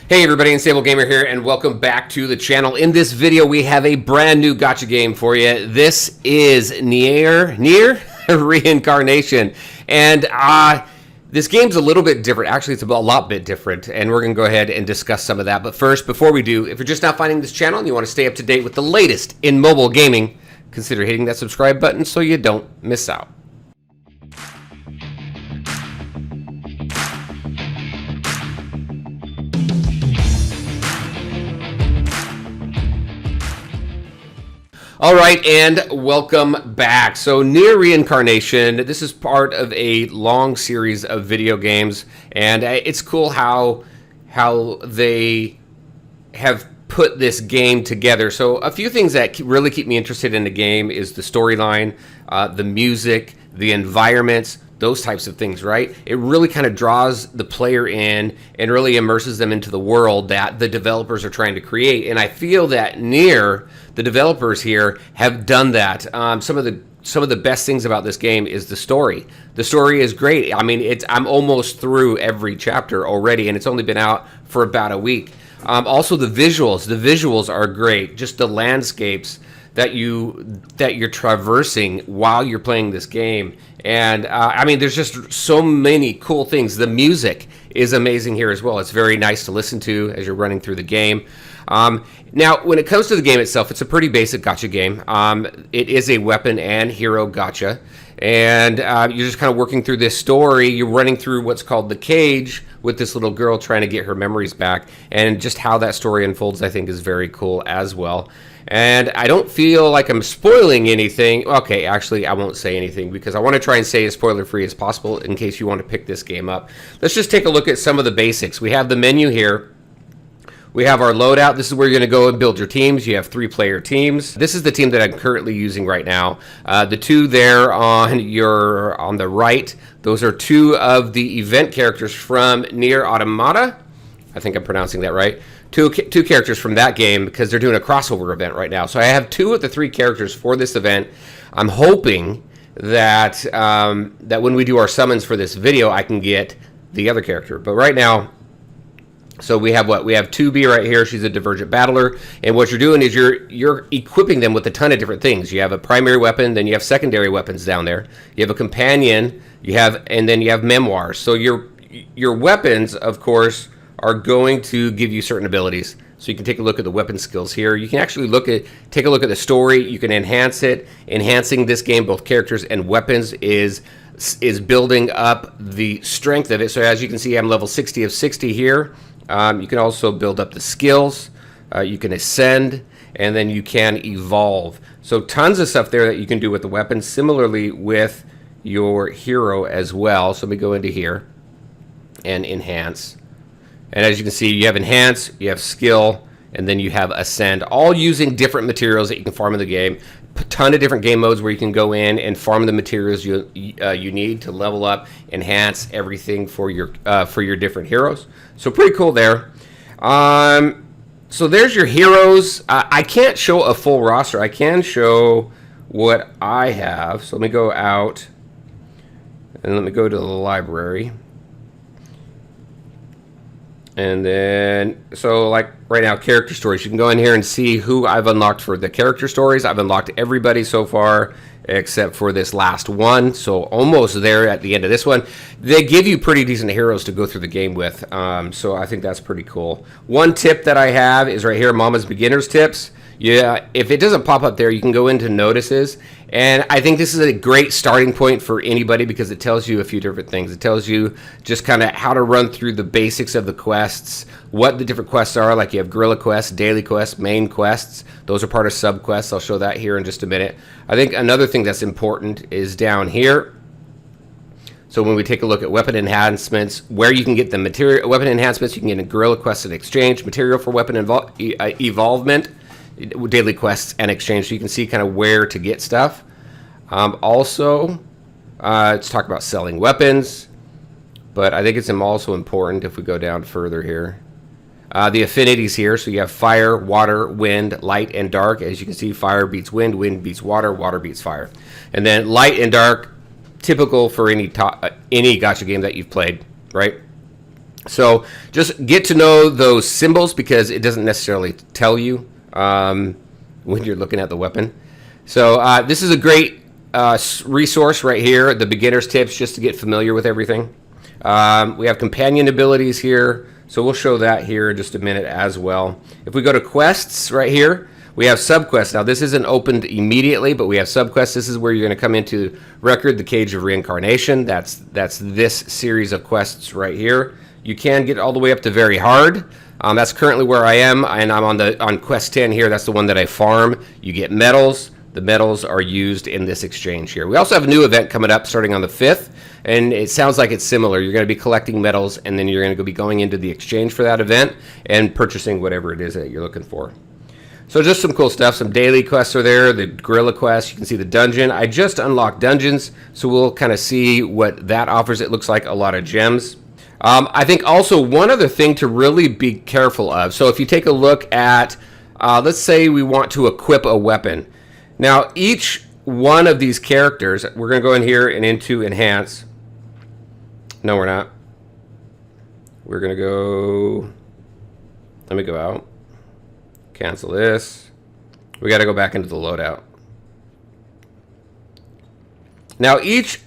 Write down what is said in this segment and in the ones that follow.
Hey everybody, Unstable Gamer here, and welcome back to the channel. In this video, we have a brand new gacha game for you. This is Nier Reincarnation, and this game's a little bit different. Actually, it's a lot bit different, and we're going to go ahead and discuss some of that. But first, before we do, if you're just now finding this channel and you want to stay up to date with the latest in mobile gaming, consider hitting that subscribe button so you don't miss out. All right, and welcome back. So Nier Reincarnation, this is part of a long series of video games, and it's cool how they have put this game together. So a few things that really keep me interested in the game is the storyline, the music, the environments, those types of things, right? It really kind of draws the player in and really immerses them into the world that the developers are trying to create. And I feel that Nier, the developers here, have done that. Some of the best things about this game is the story. The story is great. I mean, I'm almost through every chapter already, and it's only been out for about a week. Also, the visuals. The visuals are great. Just the landscapes that you're traversing while you're playing this game. And I mean, there's just so many cool things. The music is amazing here as well. It's very nice to listen to as you're running through the game. Now, when it comes to the game itself, it's a pretty basic gacha game. It is a weapon and hero gacha. And you're just kind of working through this story. You're running through what's called the cage with this little girl trying to get her memories back. And just how that story unfolds, I think, is very cool as well. And I don't feel like I'm spoiling anything. Okay, actually, I won't say anything because I want to try and stay as spoiler-free as possible in case you want to pick this game up. Let's just take a look at some of the basics. We have the menu here. We have our loadout. This is where you're going to go and build your teams. You have 3-player teams. This is the team that I'm currently using right now. The two there on the right, those are two of the event characters from Nier Automata. I think I'm pronouncing that right. Two characters from that game because they're doing a crossover event right now. So I have 2 of the 3 characters for this event. I'm hoping that that when we do our summons for this video, I can get the other character. But right now, so we have what? We have 2B right here. She's a divergent battler. And what you're doing is you're equipping them with a ton of different things. You have a primary weapon, then you have secondary weapons down there. You have a companion, and then you have memoirs. So your weapons, of course, are going to give you certain abilities. So you can take a look at the weapon skills here. You can actually take a look at the story. You can enhance it. Enhancing this game, both characters and weapons, is building up the strength of it. So as you can see, I'm level 60 of 60 here. You can also build up the skills. You can ascend, and then you can evolve. So tons of stuff there that you can do with the weapons. Similarly with your hero as well. So let me go into here and enhance. And as you can see, you have enhance, you have skill, and then you have ascend, all using different materials that you can farm in the game. A ton of different game modes where you can go in and farm the materials you need to level up, enhance everything for your different heroes. So pretty cool there. So there's your heroes. I can't show a full roster. I can show what I have. So let me go out and let me go to the library. And then, so like right now, character stories. You can go in here and see who I've unlocked for the character stories. I've unlocked everybody so far except for this last one. So almost there at the end of this one. They give you pretty decent heroes to go through the game with. So I think that's pretty cool. One tip that I have is right here, Mama's Beginner's Tips. Yeah, if it doesn't pop up there, you can go into notices. And I think this is a great starting point for anybody because it tells you a few different things. It tells you just kind of how to run through the basics of the quests, what the different quests are. Like you have guerrilla quests, daily quests, main quests. Those are part of sub-quests. I'll show that here in just a minute. I think another thing that's important is down here. So when we take a look at weapon enhancements, where you can get the material weapon enhancements, you can get a guerrilla quest and exchange, material for weapon evolvement, daily quests and exchange, so you can see kind of where to get stuff. Also, let's talk about selling weapons, but I think it's also important if we go down further here. The affinities here, so you have fire, water, wind, light, and dark. As you can see, fire beats wind beats water, water beats fire. And then light and dark, typical for any gacha game that you've played, right? So just get to know those symbols because it doesn't necessarily tell you when you're looking at the weapon. So this is a great resource right here, the beginner's tips, just to get familiar with everything. We have companion abilities here, so we'll show that here in just a minute as well. If we go to quests right here, we have subquests. Now this isn't opened immediately, but we have subquests. This is where you're going to come into Record, the Cage of Reincarnation. That's this series of quests right here. You can get all the way up to very hard. That's currently where I am, and I'm on quest 10 here. That's the one that I farm. You get medals. The medals are used in this exchange here. We also have a new event coming up starting on the 5th, and it sounds like it's similar. You're going to be collecting medals, and then you're going to be going into the exchange for that event and purchasing whatever it is that you're looking for. So just some cool stuff. Some daily quests are there, the gorilla quest. You can see the dungeon. I just unlocked dungeons, so we'll kind of see what that offers. It looks like a lot of gems. I think also one other thing to really be careful of. So if you take a look at, let's say we want to equip a weapon. Now each one of these characters, we're going to go in here and into enhance. No, we're not. We're going to go, let me go out. Cancel this. We got to go back into the loadout. Now each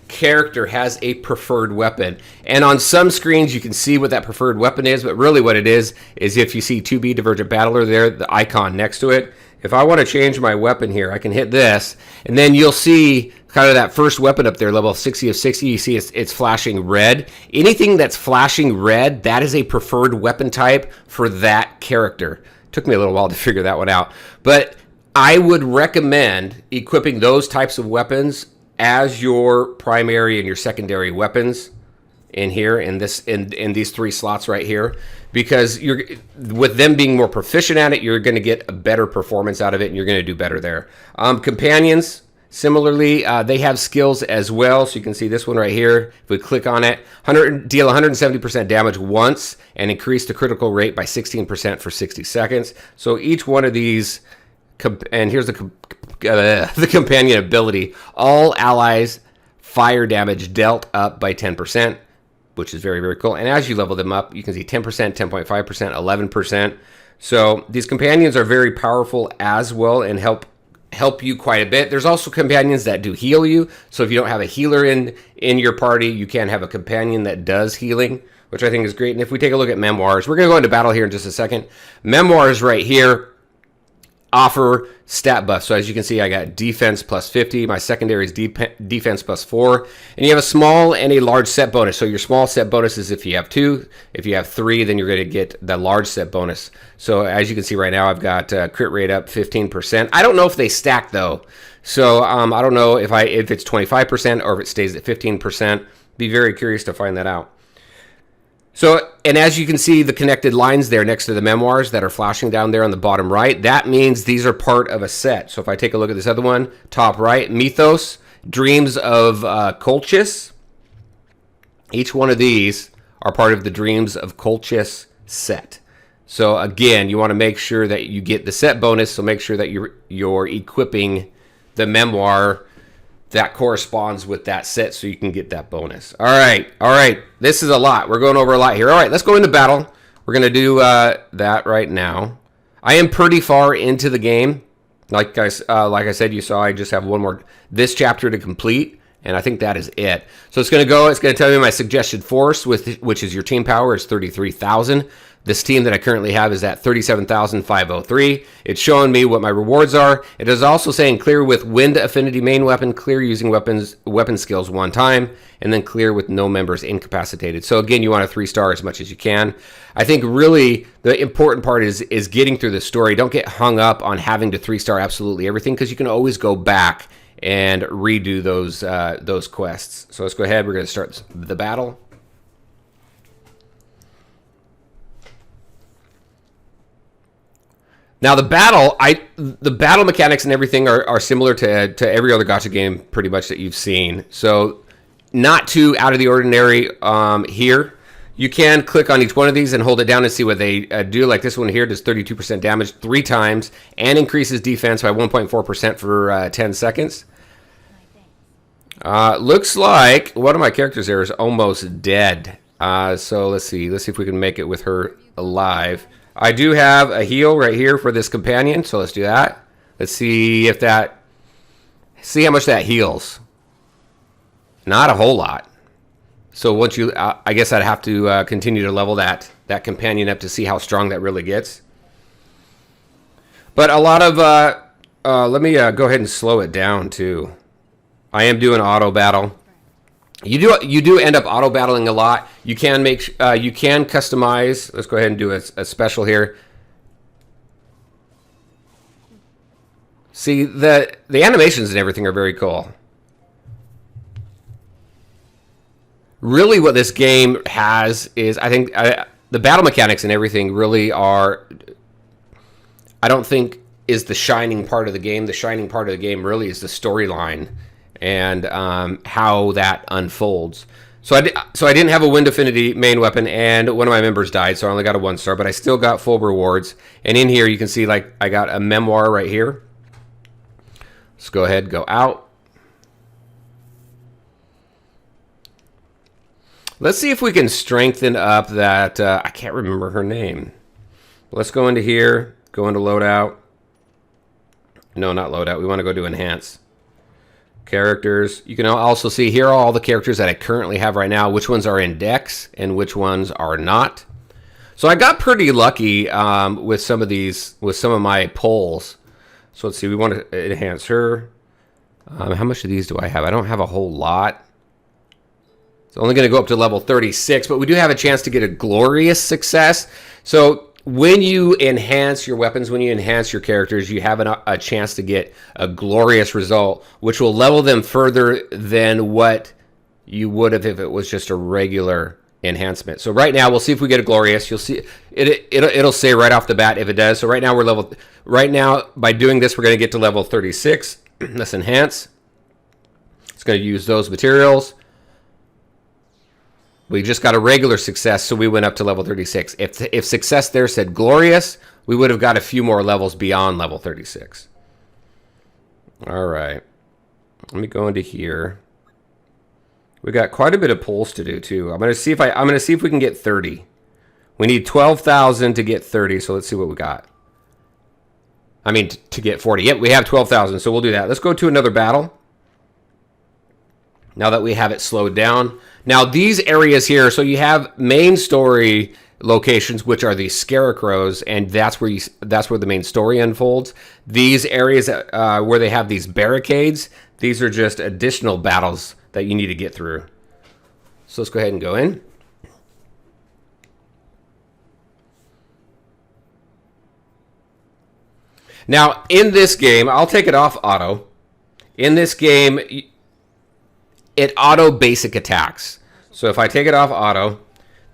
character has a preferred weapon, and on some screens you can see what that preferred weapon is, but really what it is if you see 2B Divergent Battler there, the icon next to it. If I want to change my weapon here, I can hit this, and then you'll see kind of that first weapon up there, level 60 of 60. You see it's flashing red. Anything that's flashing red, that is a preferred weapon type for that character. Took me a little while to figure that one out, but I would recommend equipping those types of weapons as your primary and your secondary weapons in here, in these 3 slots right here, because you're, with them being more proficient at it, you're going to get a better performance out of it, and you're going to do better there. Companions, similarly, they have skills as well. So you can see this one right here. If we click on it, deal 170% damage once and increase the critical rate by 16% for 60 seconds. So each one of these, and here's the companion ability, all allies fire damage dealt up by 10%, which is very, very cool. And as you level them up, you can see 10%, 10.5%, 11%. So these companions are very powerful as well and help you quite a bit. There's also companions that do heal you. So if you don't have a healer in your party, you can have a companion that does healing, which I think is great. And if we take a look at memoirs, we're going to go into battle here in just a second. Memoirs right here offer stat buffs. So as you can see, I got defense plus 50. My secondary is defense plus 4. And you have a small and a large set bonus. So your small set bonus is if you have 2. If you have 3, then you're going to get the large set bonus. So as you can see right now, I've got crit rate up 15%. I don't know if they stack though. So I don't know if it's 25% or if it stays at 15%. Be very curious to find that out. So, and as you can see, the connected lines there next to the memoirs that are flashing down there on the bottom right, that means these are part of a set. So if I take a look at this other one, top right, Mythos, Dreams of Colchis. Each one of these are part of the Dreams of Colchis set. So again, you want to make sure that you get the set bonus, so make sure that you're equipping the memoir that corresponds with that set so you can get that bonus. All right. This is a lot. We're going over a lot here. All right, let's go into battle. We're going to do that right now. I am pretty far into the game. Like I said, you saw I just have this chapter to complete, and I think that is it. So it's going to tell me my suggested force, which is your team power, is 33,000. This team that I currently have is at 37,503. It's showing me what my rewards are. It is also saying clear with wind affinity main weapon, clear using weapon skills 1 time, and then clear with no members incapacitated. So again, you want a 3-star as much as you can. I think really the important part is getting through the story. Don't get hung up on having to 3-star absolutely everything, because you can always go back and redo those quests. So let's go ahead. We're going to start the battle. Now the battle mechanics and everything are similar to every other gacha game pretty much that you've seen. So not too out of the ordinary here. You can click on each one of these and hold it down and see what they do. Like this one here does 32% damage 3 times and increases defense by 1.4% for 10 seconds. Looks like one of my characters there is almost dead. So let's see if we can make it with her alive. I do have a heal right here for this companion, so let's do that. Let's see if that, see how much that heals. Not a whole lot. So once you, I guess I'd have to continue to level that companion up to see how strong that really gets. But a lot of, let me go ahead and slow it down too. I am doing auto battle. You do end up auto battling a lot. You can make, you can customize. Let's go ahead and do a special here. See, the animations and everything are very cool. Really what this game has is, I think, the battle mechanics and everything really are, I don't think, is the shining part of the game. The shining part of the game really is the storyline and how that unfolds. So I didn't have a Wind Affinity main weapon, and one of my members died, so I only got a 1-star, but I still got full rewards. And in here, you can see, like, I got a memoir right here. Let's go ahead, go out. Let's see if we can strengthen up that, I can't remember her name. Let's go into here, go into loadout. No, not loadout. We want to go to enhance. Characters. You can also see here are all the characters that I currently have right now, which ones are in decks and which ones are not. So I got pretty lucky with some of these, with some of my polls. So let's see, we want to enhance her. How much of these do I have? I don't have a whole lot. It's only going to go up to level 36, but we do have a chance to get a glorious success. So when you enhance your weapons, when you enhance your characters, you have a chance to get a glorious result, which will level them further than what you would have if it was just a regular enhancement. So right now, we'll see if we get a glorious. You'll see it'll say right off the bat if it does. So right now we're level. Right now, by doing this, we're going to get to level 36. Let's enhance. It's going to use those materials. We just got a regular success, so we went up to level 36. If success there said glorious, we would have got a few more levels beyond level 36. All right. Let me go into here. We got quite a bit of polls to do too. I'm going to see if we can get 30. We need 12,000 to get 30, so let's see what we got. I mean, to get 40. Yep, we have 12,000, so we'll do that. Let's go to another battle. Now that we have it slowed down. Now these areas here, so you have main story locations, which are these scarecrows, and that's where the main story unfolds. These areas where they have these barricades, these are just additional battles that you need to get through. So let's go ahead and go in. Now in this game, I'll take it off auto. In this game, it auto basic attacks. So if I take it off auto,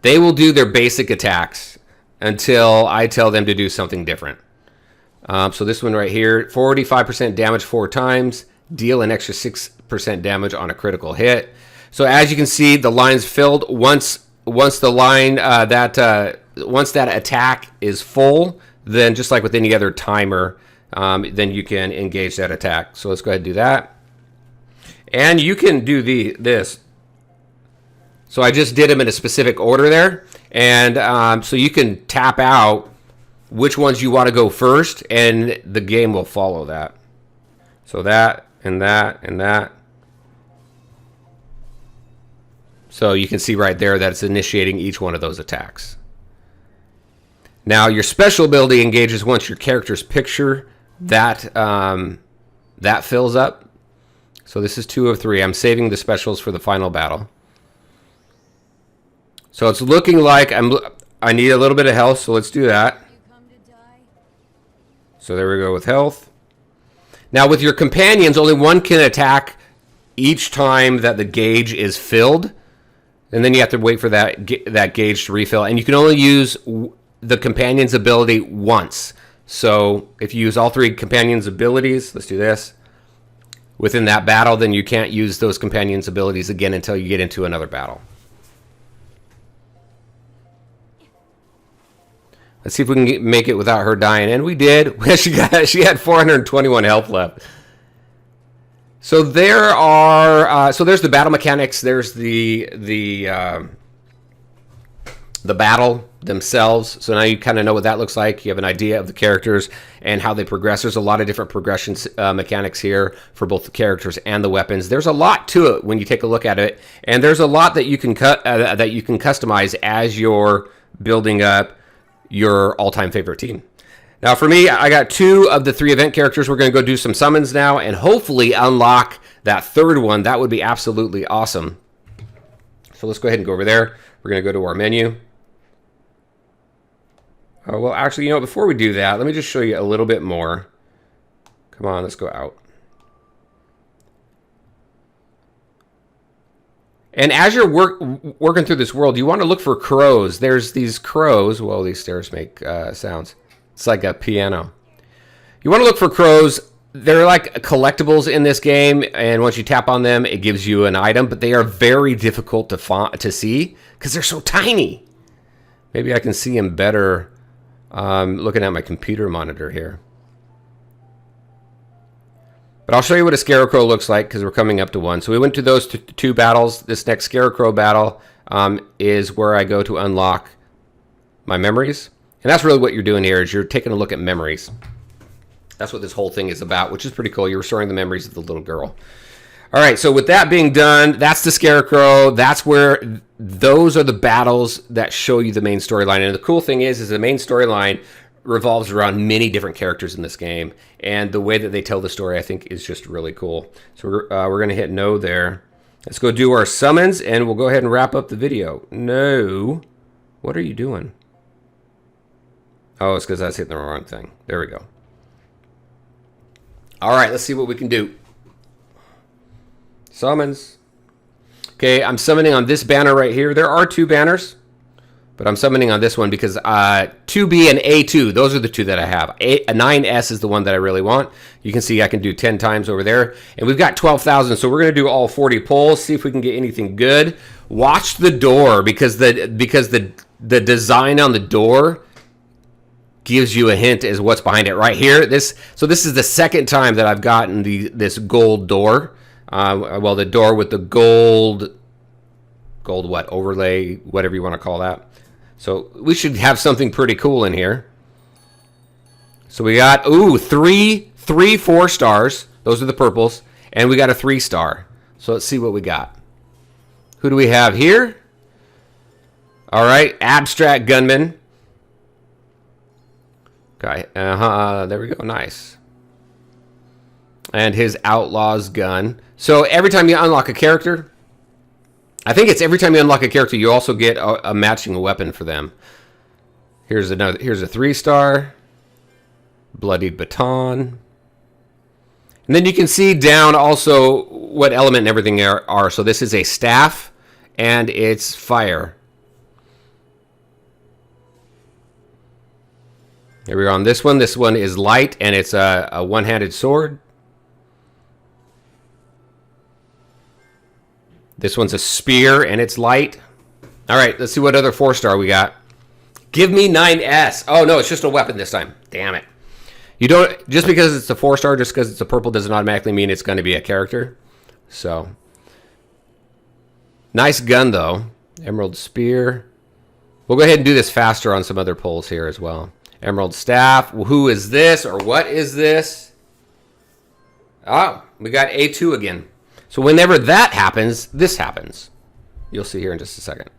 they will do their basic attacks until I tell them to do something different. So this one right here, 45% damage 4 times, deal an extra 6% damage on a critical hit. So as you can see, the line's filled. Once the line once that attack is full, then just like with any other timer, then you can engage that attack. So let's go ahead and do that. And you can do this. So I just did them in a specific order there. And so you can tap out which ones you want to go first, and the game will follow that. So that, and that, and that. So you can see right there that it's initiating each one of those attacks. Now your special ability engages once your character's picture that fills up. So this is 2 of 3. I'm saving the specials for the final battle. So it's looking like I need a little bit of health, so let's do that. So there we go with health. Now with your companions, only one can attack each time that the gauge is filled. And then you have to wait for that gauge to refill. And you can only use the companion's ability once. So if you use all 3 companions' abilities, let's do this. Within that battle, then you can't use those companions' abilities again until you get into another battle. Let's see if we can make it without her dying. And we did. She had 421 health left. So there are so there's the battle mechanics. There's the the battle themselves. So now you kind of know what that looks like. You have an idea of the characters and how they progress. There's a lot of different progression mechanics here for both the characters and the weapons. There's a lot to it when you take a look at it, and there's a lot that you can customize as you're building up your all-time favorite team. Now for me, I got 2 of the 3 event characters. We're going to go do some summons now and hopefully unlock that 3rd one. That would be absolutely awesome. So let's go ahead and go over there. We're going to go to our menu. Oh, well, actually, you know, before we do that, let me just show you a little bit more. Come on, let's go out. And as you're working through this world, you want to look for crows. There's these crows. Well, these stairs make sounds. It's like a piano. You want to look for crows. They're like collectibles in this game, and once you tap on them, it gives you an item, but they are very difficult to see because they're so tiny. Maybe I can see them better looking at my computer monitor here. But I'll show you what a scarecrow looks like because we're coming up to one. So we went to those 2 battles. This next scarecrow battle is where I go to unlock my memories. And that's really what you're doing here is you're taking a look at memories. That's what this whole thing is about, which is pretty cool. You're restoring the memories of the little girl. All right, so with that being done, that's the scarecrow. That's where those are the battles that show you the main storyline. And the cool thing is the main storyline revolves around many different characters in this game. And the way that they tell the story, I think, is just really cool. So we're going to hit no there. Let's go do our summons, and we'll go ahead and wrap up the video. No. What are you doing? Oh, it's because I was hitting the wrong thing. There we go. All right, let's see what we can do. Summons. Okay, I'm summoning on this banner right here. There are 2 banners, but I'm summoning on this one because 2B and A2, those are the 2 that I have. A 9S is the one that I really want. You can see I can do 10 times over there. And we've got 12,000, so we're going to do all 40 pulls, see if we can get anything good. Watch the door because the design on the door gives you a hint as what's behind it right here. So this is the 2nd time that I've gotten this gold door. Well, the door with the gold what overlay, whatever you want to call that. So we should have something pretty cool in here. So we got 3 4 stars. Those are the purples, and we got a 3 star. So let's see what we got. Who do we have here? All right, abstract gunman. Okay, there we go, nice. And his outlaw's gun. So every time you unlock a character, I think it's every time you unlock a character, you also get a matching weapon for them. Here's a 3-star. Bloodied baton. And then you can see down also what element and everything are. So this is a staff, and it's fire. Here we are on this one. This one is light, and it's a one-handed sword. This one's a spear, and it's light. All right, let's see what other 4-star we got. Give me 9S. Oh, no, it's just a weapon this time. Damn it. You don't, just because it's a 4-star, just because it's a purple doesn't automatically mean it's going to be a character. So, nice gun, though. Emerald spear. We'll go ahead and do this faster on some other pulls here as well. Emerald staff. Who is this, or what is this? Oh, we got A2 again. So whenever that happens, this happens. You'll see here in just a second.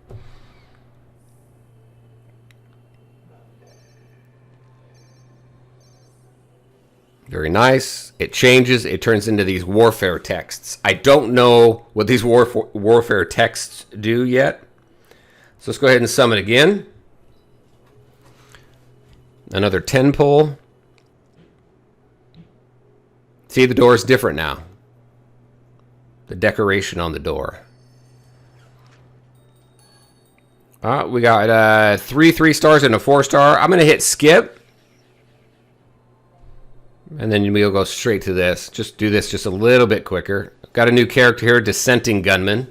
Very nice. It changes. It turns into these warfare texts. I don't know what these warfare texts do yet. So let's go ahead and summon again. Another 10 pull. See, the door is different now. The decoration on the door. We got 3 3-stars and a 4-star. I'm going to hit skip. And then we'll go straight to this. Just do this just a little bit quicker. Got a new character here, Dissenting Gunman.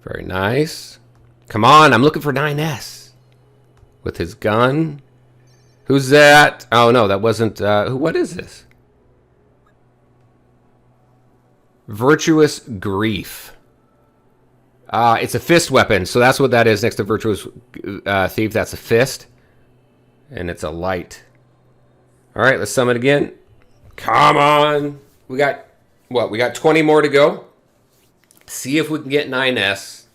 Very nice. Come on, I'm looking for 9S. With his gun. Who's that? Oh, no, that wasn't... what is this? Virtuous Grief. It's a fist weapon, so that's what that is next to Virtuous Thief. That's a fist, and it's a light. All right, let's summon again. Come on. We got, what, we got 20 more to go. See if we can get 9S.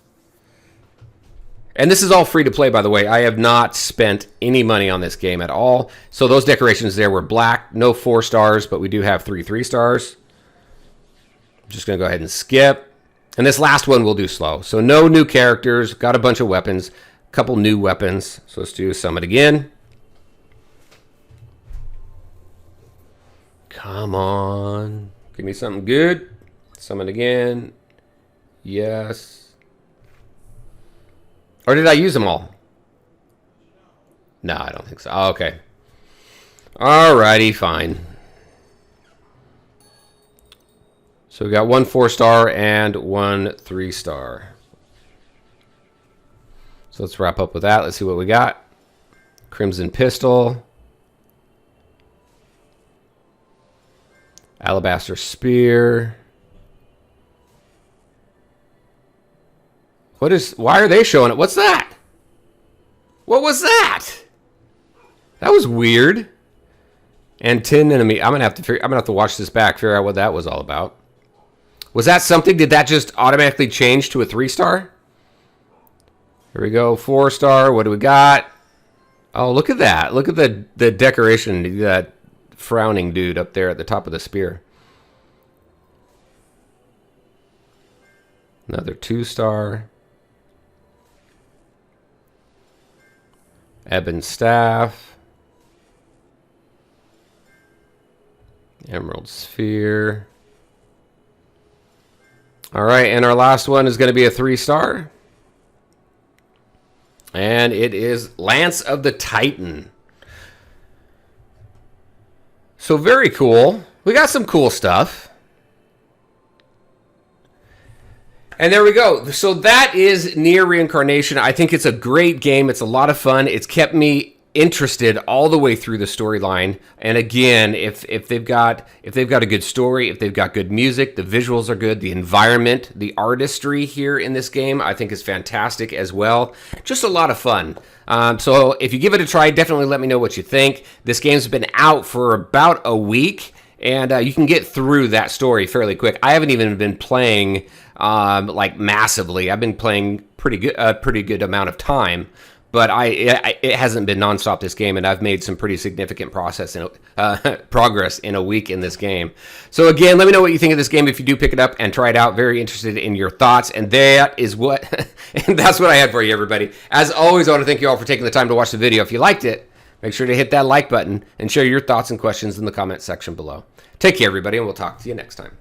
And this is all free to play, by the way. I have not spent any money on this game at all. So those decorations there were black. No 4 stars, but we do have 3 stars. I'm just going to go ahead and skip. And this last one we'll do slow. So no new characters. Got a bunch of weapons. A couple new weapons. So let's do summon again. Come on. Give me something good. Summon again. Yes. Or did I use them all? No, I don't think so. Oh, okay. Alrighty, fine. So we got 1 4-star and 1 3-star. So let's wrap up with that. Let's see what we got. Crimson Pistol. Alabaster Spear. Why are they showing it? What's that? What was that? That was weird. And 10 enemy. I'm gonna have to watch this back, figure out what that was all about. Was that something? Did that just automatically change to a 3-star? Here we go, 4-star. What do we got? Oh, look at that. Look at the decoration. That frowning dude up there at the top of the spear. Another 2-star. Ebon Staff. Emerald Sphere. All right, and our last one is going to be a 3-star. And it is Lance of the Titan. So very cool. We got some cool stuff. And there we go. So that is Nier Reincarnation. I think it's a great game. It's a lot of fun. It's kept me interested all the way through the storyline. And again, if they've got a good story, if they've got good music, the visuals are good, the environment, the artistry here in this game, I think is fantastic as well. Just a lot of fun. So if you give it a try, definitely let me know what you think. This game's been out for about a week, and you can get through that story fairly quick. I haven't even been playing like massively. I've been playing pretty good amount of time, but it hasn't been nonstop this game, and I've made some pretty significant progress in a week in this game. So again, let me know what you think of this game if you do pick it up and try it out. Very interested in your thoughts, and that is what and that's what I had for you, everybody. As always, I want to thank you all for taking the time to watch the video. If you liked it, make sure to hit that like button and share your thoughts and questions in the comment section below. Take care, everybody, and we'll talk to you next time.